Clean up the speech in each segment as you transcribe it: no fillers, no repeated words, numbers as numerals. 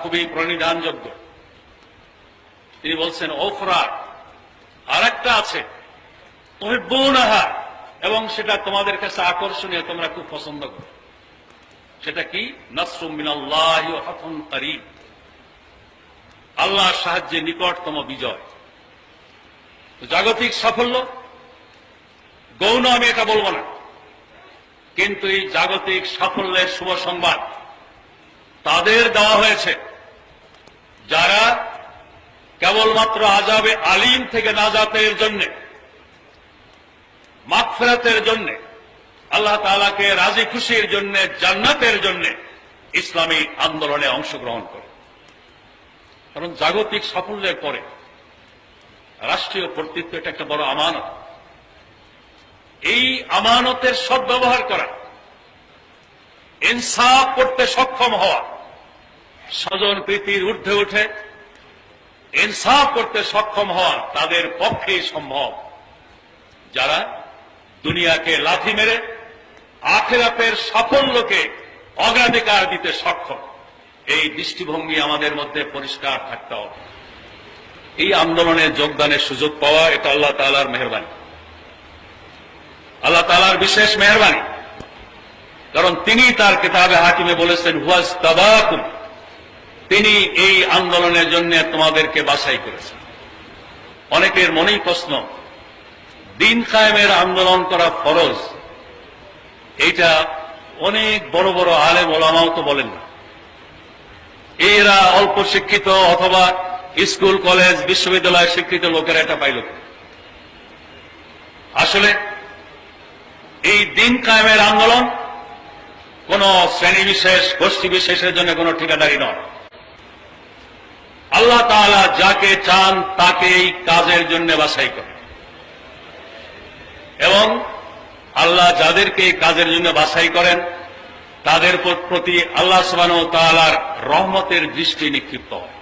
খুবই প্রণিধানযোগ্য। তিনি বলছেন ওফরা, আর একটা আছে তুহিব্বুনাহা, এবং সেটা তোমাদের কাছে আকর্ষণীয়, তোমরা খুব পছন্দ করো। সেটা কি? নাসরুম মিনাল্লাহি ওয়া ফাতহুন করিব, আল্লাহর সাহায্যে নিকটতম বিজয়। জাগতিক সাফল্য গৌণ, আমি এটা বলবো না, কিন্তু এই জাগতিক সাফল্যের শুভ সংবাদ তাদের দেওয়া হয়েছে যারা কেবলমাত্র আযাবে আলিম থেকে নাজাতের জন্য, মাগফিরাতের জন্য, আল্লাহ তাআলাকে রাজি খুশির জন্য, জান্নাতের জন্য ইসলামী আন্দোলনে অংশগ্রহণ করে। কারণ জাগতিক সাফল্যের পরে রাষ্ট্রীয় কর্তৃত্ব এটা একটা বড় আমানত। এই আমানতের সদ্ব্যবহার করা, ইনসাফ করতে সক্ষম হওয়া, স্বজন প্রীতির ঊর্ধ্বে উঠে ইনসাফ করতে সক্ষম হওয়া তাদের পক্ষেই সম্ভব যারা দুনিয়াকে লাথি মেরে আখিরাতের সাফল্যকে অগ্রাধিকার দিতে সক্ষম। এই দৃষ্টিভঙ্গি আমাদের মধ্যে পরিষ্কার থাকতে হবে। এই আন্দোলনে যোগদানের সুযোগ পাওয়া এটা আল্লাহ তাআলার মেহেরবানি, আল্লাহ তাআলার বিশেষ মেহেরবানি। কারণ তিনি তার কিতাবে হাকিমে বলেছেন হুয়াজতাবাকুম, তিনি এই আন্দোলনের জন্য তোমাদেরকে বাছাই করেছেন। অনেকের মনেই প্রশ্ন, দিন কায়েমের আন্দোলন করা ফরজ, এইটা অনেক বড় বড় আলেম ওলামাও তো বলেন না। এরা অল্প শিক্ষিত অথবা স্কুল কলেজ বিশ্ববিদ্যালয় শিক্ষিত লোকেরা এটা পাইল। আসলে এই দিন কায়েমের আন্দোলন কোন শ্রেণী বিশেষ, গোষ্ঠী বিশেষের জন্য কোন ঠিকাদারি নয়। আল্লাহ তাআলা যাকে চান তাকে এই কাজের জন্য বাছাই করেন, এবং আল্লাহ যাদেরকে এই কাজের জন্য বাছাই করেন তাদের প্রতি আল্লাহ সুবহানাহু ওয়া তাআলার রহমতের দৃষ্টি নিক্ষিপ্ত হয়।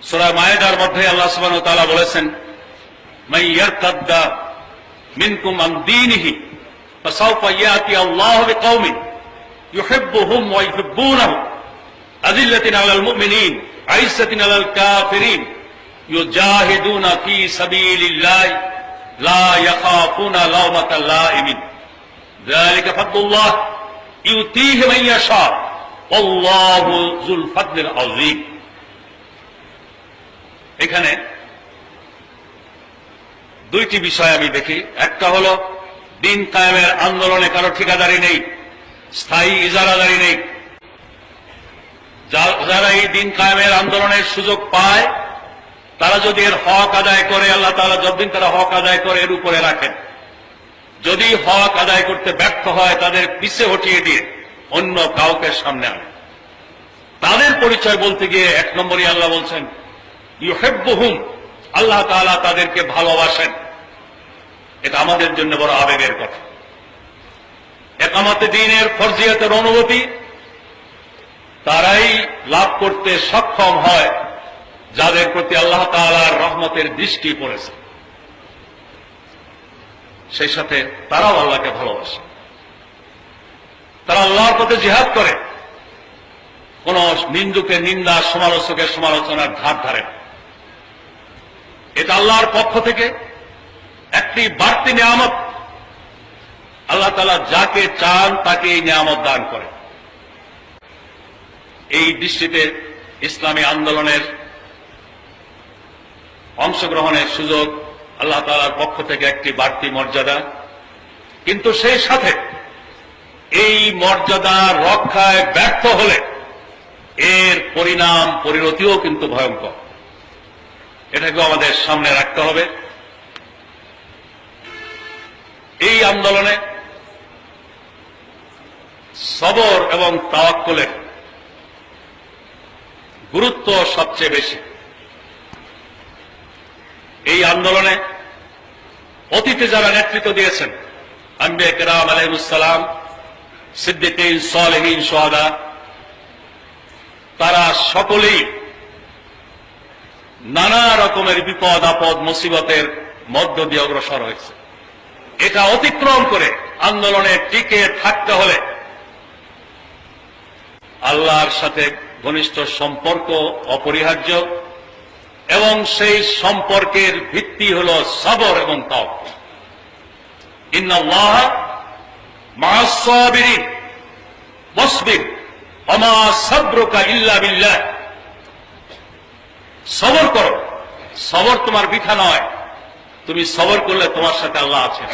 সূরা মায়েদার মধ্যে আল্লাহ সুবহানাহু ওয়া তাআলা বলেছেন, মান ইয়ারতাদ্দা মিনকুম আন দীনিহি ফাসাউফা ইয়াতি আল্লাহু বিকওমিন ইউহিব্বুহুম ওয়া ইউহিব্বুনাহু আযিল্লাতিন আলাল মুমিনিন আইজ্জাতিন আলাল কাফিরিন ইউজাহিদুনা ফী সাবিলিল্লাহি লা ইয়াখাফুনা লাওমাতা লাইমিন যালিকা ফাদলুল্লাহ ইউতীহি মান ইয়াশা আল্লাহু যুল ফাদলিল আযীম। এখানে দুইটি বিষয় আমি দেখি। একটা হলো দিন কায়েমের আন্দোলনে কারো ঠিকাদারি নেই, স্থায়ী ইজারাদারি নেই। যারা এই দিন কায়েমের আন্দোলনের সুযোগ পায় তারা যদি এর হক আদায় করে, আল্লাহ তাআলা যতদিন তারা হক আদায় করে এর উপরে রাখেন। যদি হক আদায় করতে ব্যর্থ হয় তাদের পিছে হটিয়ে দিয়ে অন্য কাউকে সামনে আনে। তাদের পরিচয় বলতে গিয়ে এক নম্বরই আল্লাহ বলছেন ইউহিব্বুহুম, আল্লাহ তাআলা তাদেরকে ভালোবাসেন। এটা আমাদের জন্য বড় আবেগের কথা। ইকামতে দ্বীনের ফরজিয়তের অনুভূতি তারাই লাভ করতে সক্ষম হয় যাদের প্রতি আল্লাহ তাআলার রহমতের দৃষ্টি পড়েছে। সেই সাথে তারাও আল্লাহকে ভালোবাসে, তারা আল্লাহর পথে জিহাদ করে, কোন নিন্দুকের নিন্দা, সমালোচকের সমালোচনার ধার ধারে না। এটা আল্লাহর পক্ষ থেকে একটি বাড়তি নিয়ামত। আল্লাহ তাআলা যাকে চান তাকে এই নিয়ামত দান করে। এই দৃষ্টিতে ইসলামী আন্দোলনের অংশগ্রহণের সুযোগ আল্লাহ তাআলার পক্ষ থেকে একটি বাড়তি মর্যাদা, কিন্তু সেই সাথে এই মর্যাদা রক্ষায় ব্যর্থ হলে এর পরিণাম পরিণতিও কিন্তু ভয়ঙ্কর। এটাকেও আমাদের সামনে রাখতে হবে। এই আন্দোলনে সবর এবং তাওয়াক্কুলের গুরুত্ব সবচেয়ে বেশি। এই আন্দোলনে অতীতে যারা নেতৃত্ব দিয়েছেন, আম্বিয়া কিরাম আলাইহিস সালাম, সিদ্দিকীন, সালেহীন, শুহাদা, তারা সকলেই নানা রকমের বিপদ আপদ মুসিবতের মধ্য দিয়ে অগ্রসর হয়েছে। এটা অতিক্রম করে আন্দোলনে টিকে থাকতে হলে আল্লাহর সাথে ঘনিষ্ঠ সম্পর্ক অপরিহার্য এবং সেই সম্পর্কের ভিত্তি হল সবর এবং তাওয়াক্কুল। ইন্নাল্লাহ মা'আস সাবিরিন ওয়াসবির ওয়া মা সাবরুকা ইল্লা বিল্লাহ। সবর করো, সবর তোমার বৃথা নয়, তুমি সবর করলে তোমার সাথে আল্লাহ আছেন।